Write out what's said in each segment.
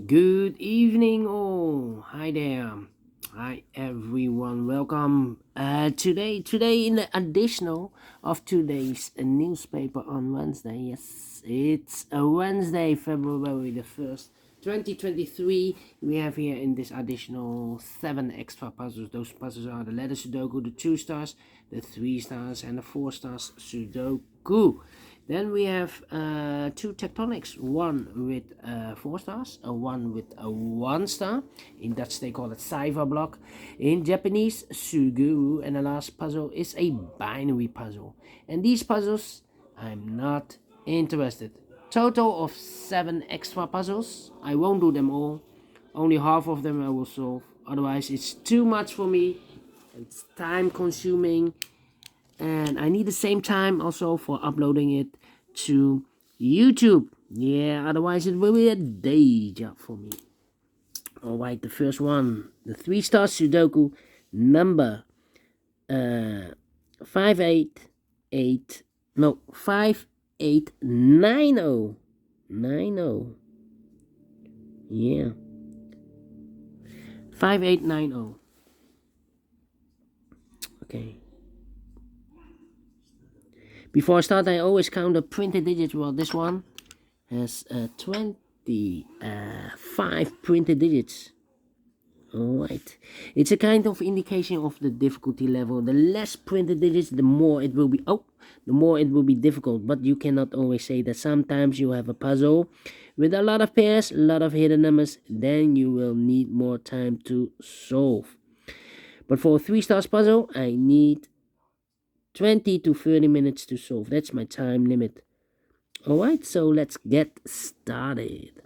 Good evening, all. Hi there. Hi, everyone. Welcome. Today in the additional of today's newspaper on Wednesday. Yes, it's a Wednesday, February the 1st, 2023. We have here in this additional 7 extra puzzles. Those puzzles are the letter Sudoku, the 2 stars, the 3 stars, and the 4 stars Sudoku. Then we have two tectonics, one with 4 stars, one with a 1 star. In Dutch they call it cipher block. In Japanese, suguru. And the last puzzle is a binary puzzle. And these puzzles, I'm not interested. Total of 7 extra puzzles. I won't do them all. Only half of them I will solve. Otherwise, it's too much for me. It's time consuming and I need the same time also for uploading it to YouTube. Yeah, otherwise it will be a day job for me. Alright, the first one, the 3 Stars Sudoku number 5890. Yeah. 5890. Okay. Before I start, I always count the printed digits. Well, this one has 25 printed digits. Alright. It's a kind of indication of the difficulty level. The less printed digits, the more it will be difficult. But you cannot always say that. Sometimes you have a puzzle with a lot of pairs, a lot of hidden numbers. Then you will need more time to solve. But for a 3 stars puzzle, I need 20 to 30 minutes to solve. That's my time limit. Alright, so let's get started.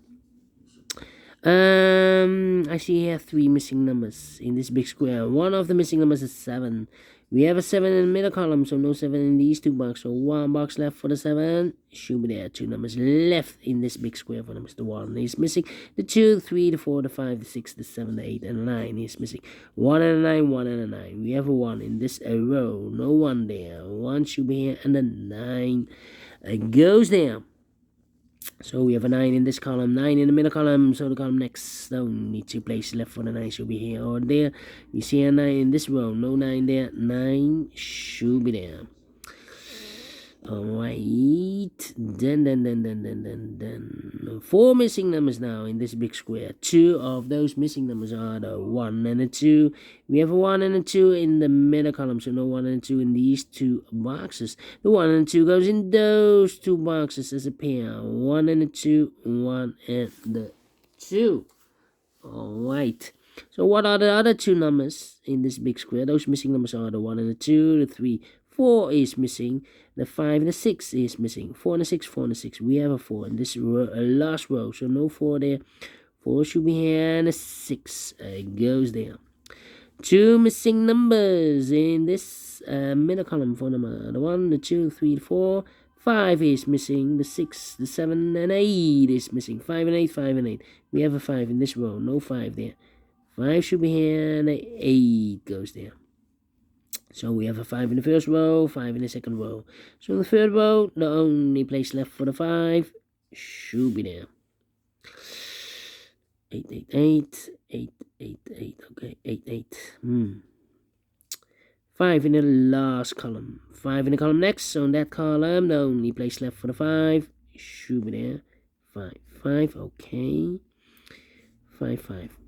I see here 3 missing numbers in this big square. One of the missing numbers is 7. We have a 7 in the middle column, so no 7 in these 2 boxes. So 1 box left for the 7. Should be there. 2 numbers left in this big square for numbers. The 1 is missing. The 2, 3, the 4, the 5, the 6, the 7, the 8, and the 9 is missing. 1 and a 9, 1 and a 9. We have a 1 in this row. No 1 there. 1 should be here, and the 9 goes there. So we have a 9 in this column, 9 in the middle column, so the column next, don't need 2 places left for the 9, should be here or there. We see a 9 in this row, no 9 there, 9 should be there. Alright, then 4 missing numbers now in this big square. 2 of those missing numbers are the 1 and the 2. We have a 1 and a 2 in the middle column, so no 1 and 2 in these 2 boxes. The 1 and 2 goes in those 2 boxes as a pair. 1 and a 2, 1 and the 2. Alright. So what are the other 2 numbers in this big square? Those missing numbers are the 1 and the 2, the 3, 4 is missing, the 5 and the 6 is missing. 4 and the 6, 4 and the 6. We have a 4 in this row, last row, so no 4 there. 4 should be here, and a 6 goes there. 2 missing numbers in this middle column for number the 1, the 2, 3, 4. 5 is missing, the 6, the 7, and 8 is missing. 5 and 8, 5 and 8. We have a 5 in this row, no 5 there. 5 should be here, and 8 goes there. So we have a 5 in the first row, 5 in the second row. So in the third row, the only place left for the 5 should be there. 8, 8, 8, 8, 8, 8, okay, 8, 8. 5 in the last column. 5 in the column next, so in that column, the only place left for the 5 should be there. 5, 5, okay. 5, 5.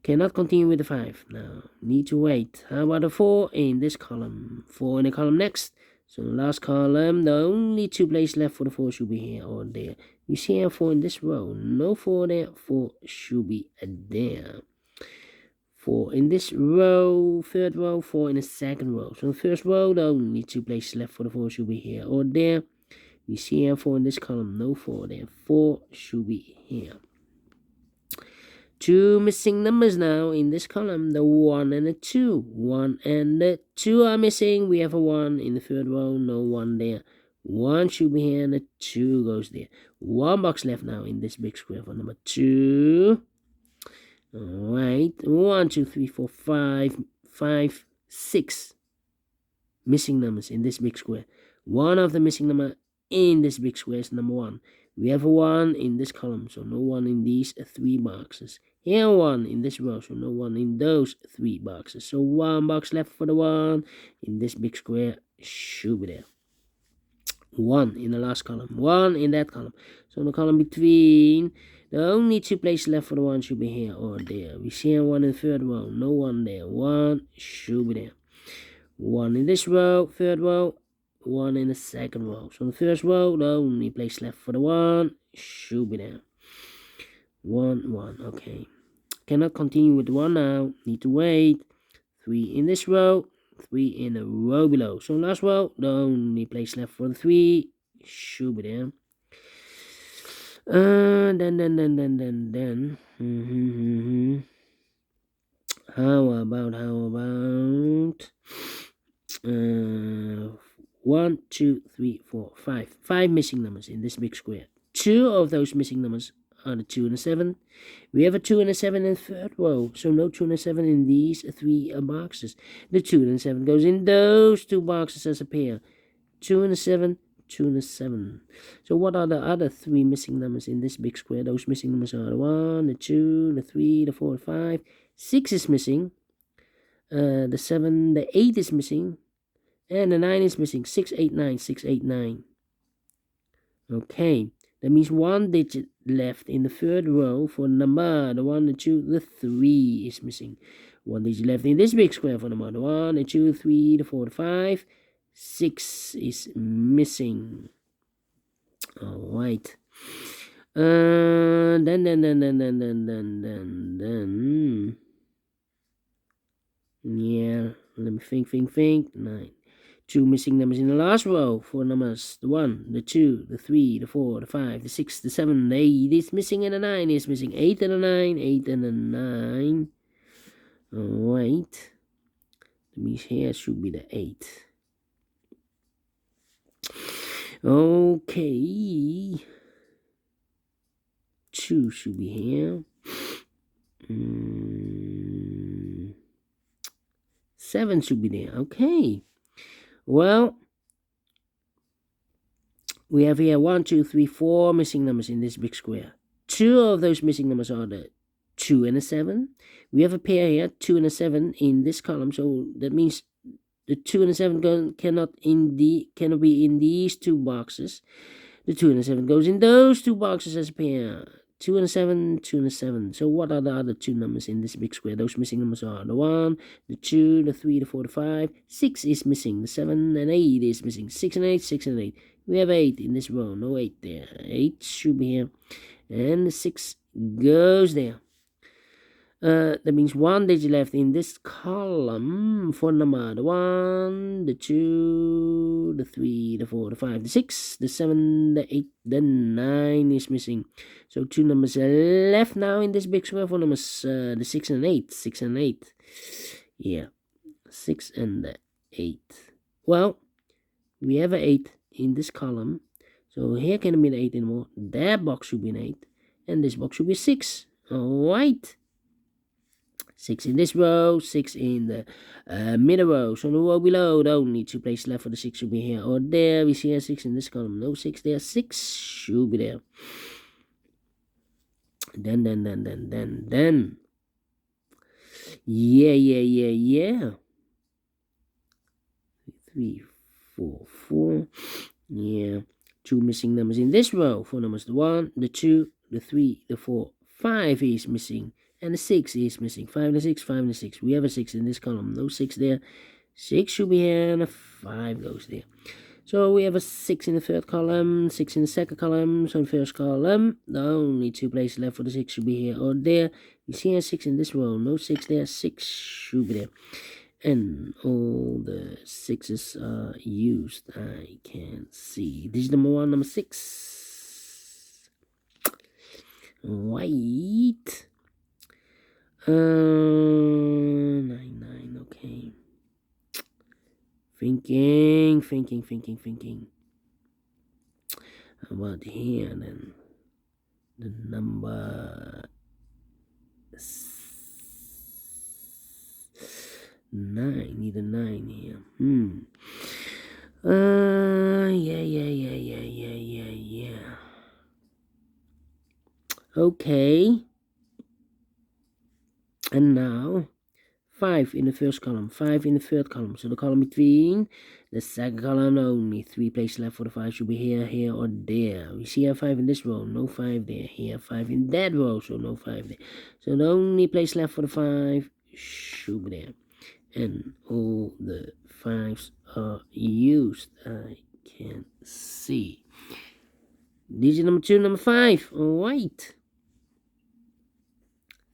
Cannot continue with the 5. Now, need to wait. How about the 4 in this column? 4 in the column next. So the last column, the only 2 places left for the 4 should be here or there. You see a 4 in this row. No 4 there. 4 should be there. 4 in this row, third row, 4 in the second row. So the first row, the only 2 places left for the 4 should be here or there. You see a 4 in this column. No 4 there. 4 should be here. 2 missing numbers now in this column, the 1 and the 2. 1 and the 2 are missing. We have a 1 in the third row, no 1 there. 1 should be here and the 2 goes there. 1 box left now in this big square for number 2. Alright, 1, 2, 3, 4, 5, 6 missing numbers in this big square. One of the missing number in this big square is number 1. We have a 1 in this column, so no 1 in these 3 boxes. Here 1 in this row, so no 1 in those 3 boxes. So 1 box left for the 1 in this big square should be there. 1 in the last column, 1 in that column. So in the column between, the only 2 places left for the 1 should be here or there. We see 1 in the third row, no 1 there. 1 should be there. 1 in this row, third row, 1 in the second row. So in the first row, the only place left for the 1 should be there. 1, 1, okay. Cannot continue with 1 now, need to wait. 3 in this row, 3 in the row below. So last row, the only place left for the 3 should be there. Then. How about 1, 2, 3, 4, 5. 5 missing numbers in this big square. 2 of those missing numbers are the 2 and the 7. We have a 2 and a 7 in the third row, so no 2 and a 7 in these 3 boxes. The 2 and the 7 goes in those 2 boxes as a pair. 2 and a 7, 2 and a 7. So what are the other 3 missing numbers in this big square? Those missing numbers are the 1, the 2, the 3, the 4, the 5. 6 is missing. The 7, the 8 is missing. And the 9 is missing. 6, 8, 9, 6, 8, 9. Okay. That means 1 digit left in the third row for number. The 1, the 2, the 3 is missing. 1 digit left in this big square for number. The 1, the 2, 3, the 4, the 5. 6 is missing. Alright. Then. Yeah, let me think. 9. 2 missing numbers in the last row. 4 numbers. The 1, the 2, the 3, the 4, the 5, the 6, the 7, the 8 is missing, and the 9 is missing. 8 and the 9, 8 and the 9. Alright. That means here should be the 8. Okay. 2 should be here. 7 should be there. Okay. Well, we have here 1, 2, 3, 4 missing numbers in this big square. 2 of those missing numbers are the 2 and a 7. We have a pair here, 2 and a 7 in this column. So that means the 2 and the 7 cannot be in these 2 boxes. The 2 and the 7 goes in those 2 boxes as a pair. 2 and a 7, 2 and a 7. So what are the other 2 numbers in this big square? Those missing numbers are the 1, the 2, the 3, the 4, the 5. 6 is missing. The 7 and 8 is missing. 6 and 8, 6 and 8. We have 8 in this row. No 8 there. 8 should be here. And the 6 goes there. That means 1 digit left in this column for number. The 1, the 2, the 3, the 4, the 5, the 6, the 7, the 8, the 9 is missing. So 2 numbers left now in this big square for numbers, the 6 and 8. 6 and 8. Yeah. 6 and the 8. Well, we have an 8 in this column. So here can be an 8 anymore. That box should be an 8. And this box should be 6. Alright. 6 in this row, 6 in the middle row. So the row below, the only 2 places left for the 6 should be here or there. We see a 6 in this column. No 6 there. 6 should be there. Then. Yeah. 3, 4, 4. Yeah. 2 missing numbers in this row. 4 numbers. The 1, the 2, the 3, the 4, 5 is missing. And the 6 is missing. 5 and the 6, 5 and the 6. We have a 6 in this column. No 6 there. 6 should be here, and a 5 goes there. So we have a 6 in the third column, 6 in the second column. So in the first column, the only 2 places left for the 6 should be here or there. We see a 6 in this row. No 6 there. 6 should be there. And all the 6s are used. I can see. This is number 1, number 6. Right. 9, okay. Thinking. How about here then? The number 9. Need a 9 here. Yeah. Okay. And now 5 in the first column, 5 in the third column. So the column between the second column only. 3 places left for the 5 should be here, here, or there. We see a 5 in this row, no 5 there. Here, 5 in that row, so no 5 there. So the only place left for the 5 should be there. And all the 5s are used. I can see. Digit number 2, number 5. Alright.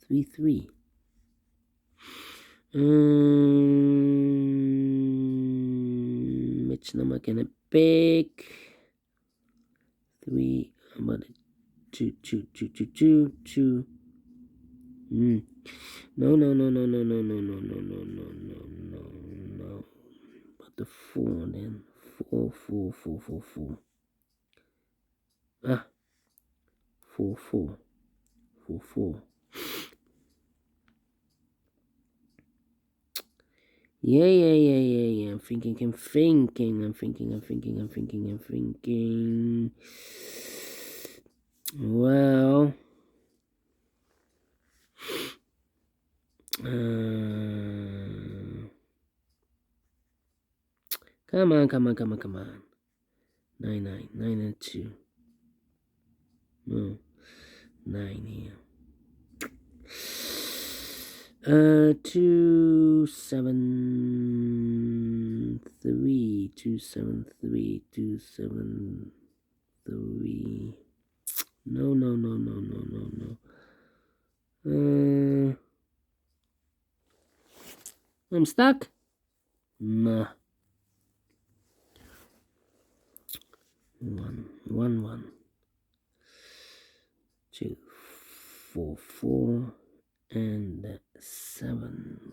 3, 3. Which number can I pick? 3, about 2, 2, 2, 2, 2, 2. No. But the 4 then. 4, 4, 4, 4, 4. 4, 4, 4, 4. Yeah. I'm thinking. Well, come on. 9 and 2. No, 9 here. 2, 7, 3, 2, 7, 3, 2, 7, 3. No. I'm stuck. Nah. 1. 2, 4, 4, and 7.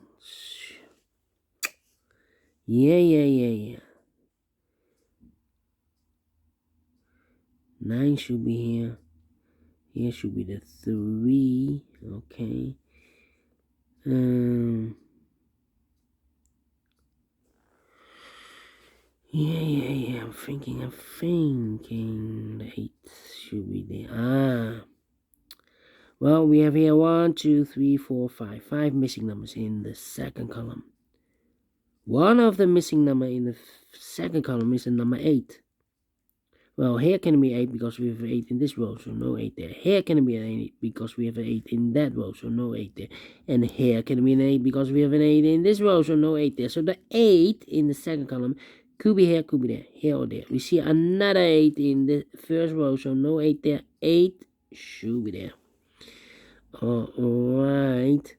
Yeah. 9 should be here. Here should be the 3. Okay. Yeah. I'm thinking. The 8 should be there. Well, we have here 1, 2, 3, 4, 5. 5 missing numbers in the second column. One of the missing number in the second column is the number 8. Well, here can be 8 because we have 8 in this row, so no 8 there. Here can be an 8 because we have an 8 in that row, so no 8 there. And here can be an 8 because we have an 8 in this row, so no 8 there. So the 8 in the second column could be here, could be there, here or there. We see another 8 in the first row, so no 8 there. 8 should be there. Alright.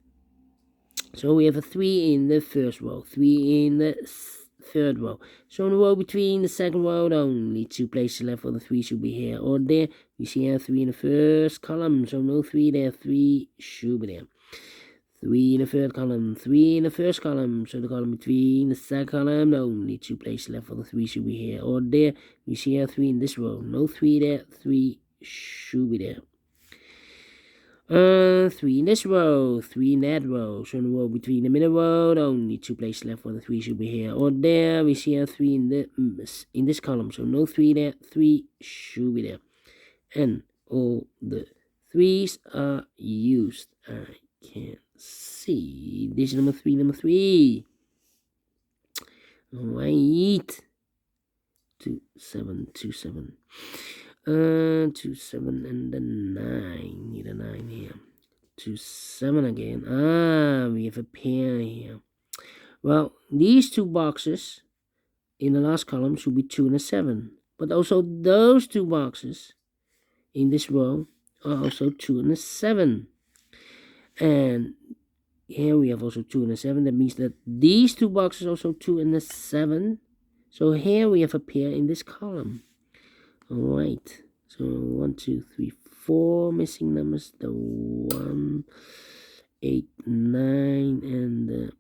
So we have a 3 in the first row, 3 in the third row. So in the row between the second row, only 2 places left for the 3 should be here or there. We see here 3 in the first column, so no 3 there, 3 should be there. 3 in the third column, 3 in the first column, so the column between the second column, only 2 places left for the 3 should be here or there. We see here 3 in this row, no 3 there, 3 should be there. 3 in this row, 3 in that row. So in the row between the middle row, only 2 places left for the 3 should be here or there. We see a 3 in this column, so no 3 there, 3 should be there. And all the 3s are used. I can see. This is number 3. Alright. 2, 7. 2, 7, and then 9. Need a 9 here. 2, 7 again. We have a pair here. Well, these 2 boxes in the last column should be 2 and a 7. But also those 2 boxes in this row are also 2 and a 7. And here we have also 2 and a 7. That means that these 2 boxes are also 2 and a 7. So here we have a pair in this column. Alright. So 1, 2, 3, 4 missing numbers. The 1, 8, 9, and the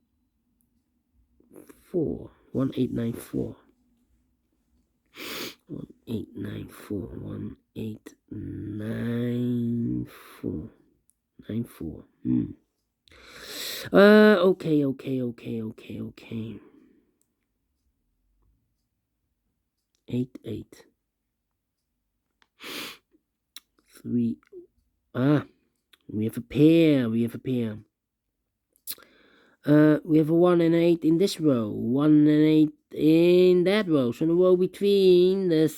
4. 1, 8, 9, 4. 1, 8, 9, 4. 1, 8, 9, 4. 9, 4. Okay. 8, 8. 3. We have a pair. We have a 1 and 8 in this row, 1 and 8 in that row. So the row between the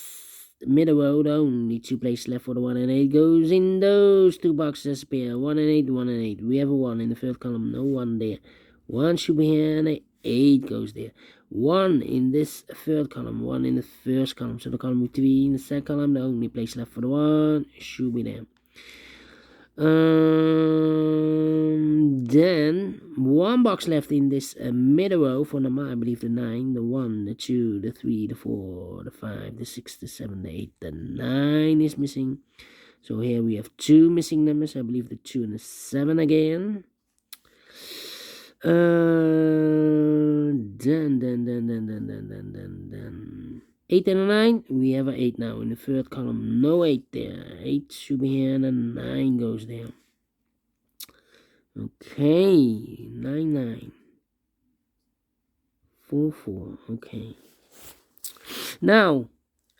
middle row, the only 2 places left for the 1 and 8 goes in those 2 boxes as a pair. 1 and 8, 1 and 8. We have a 1 in the third column, no 1 there. 1 should be here, and an 8 goes there. 1 in this third column, 1 in the first column. So the column between the second column, the only place left for the 1 should be there. Then 1 box left in this middle row for the, I believe, the 9, the 1, the 2, the 3, the 4, the 5, the 6, the 7, the 8, the 9 is missing. So here we have 2 missing numbers. I believe the 2 and the 7 again. Then 8 and a 9. We have an 8 now in the third column. No 8 there. 8 should be here, and a 9 goes there. Okay, 9, 9. 4, 4. Okay. Now,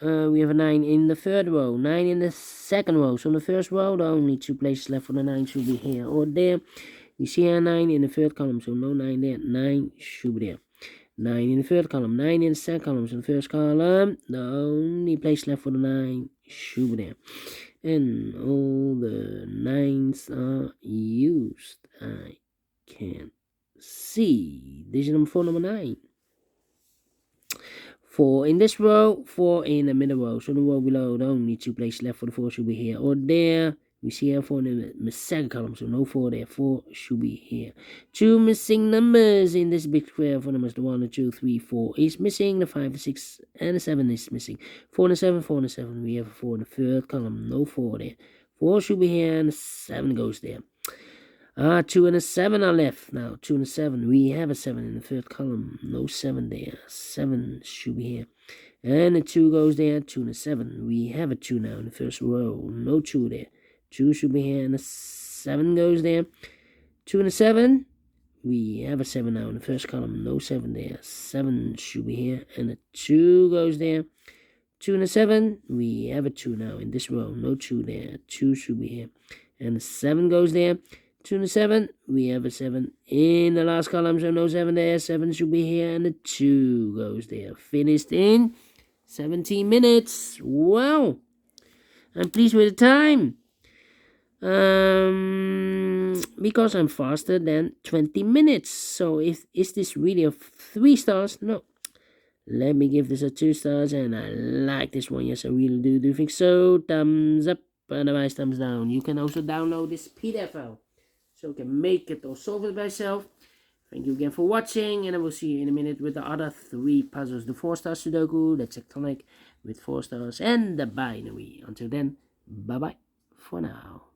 we have a 9 in the third row, 9 in the second row. So in the first row, the only 2 places left for the 9 should be here or there. We see a 9 in the third column, so no 9 there. 9 should be there. 9 in the third column, 9 in the second column. So in the first column, the only place left for the 9 should be there. And all the 9s are used. I can see. Digit number 4, number 9. 4 in this row, 4 in the middle row. So the row below, the only 2 places left for the 4 should be here or there. We see here 4 in the second column, so no 4 there. 4 should be here. 2 missing numbers in this big square for numbers. The 1, the 2, 3, 4 is missing. The 5, the 6, and the 7 is missing. 4 and the 7, 4 and the 7. We have a 4 in the third column, no 4 there. 4 should be here, and the 7 goes there. 2 and a 7 are left now. 2 and a 7. We have a 7 in the third column. No 7 there. 7 should be here. And the 2 goes there. 2 and a 7. We have a 2 now in the first row. No 2 there. 2 should be here. And the 7 goes there. 2 and a 7. We have a 7 now in the first column. No 7 there. 7 should be here. And the 2 goes there. 2 and a 7. We have a 2 now in this row. No 2 there. 2 should be here. And the 7 goes there. 2 and a 7, we have a 7 in the last column, so no 7 there. 7 should be here, and the 2 goes there. Finished in 17 minutes. Wow, I'm pleased with the time. Because I'm faster than 20 minutes. So is this really a 3 stars? No. Let me give this a 2 stars, and I like this one. Yes, I really do. Do you think so? Thumbs up, otherwise thumbs down. You can also download this PDF file, so you can make it or solve it by yourself. Thank you again for watching, and I will see you in a minute with the other 3 puzzles. The 4 Stars Sudoku, the tectonic with 4 stars, and the binary. Until then, bye-bye for now.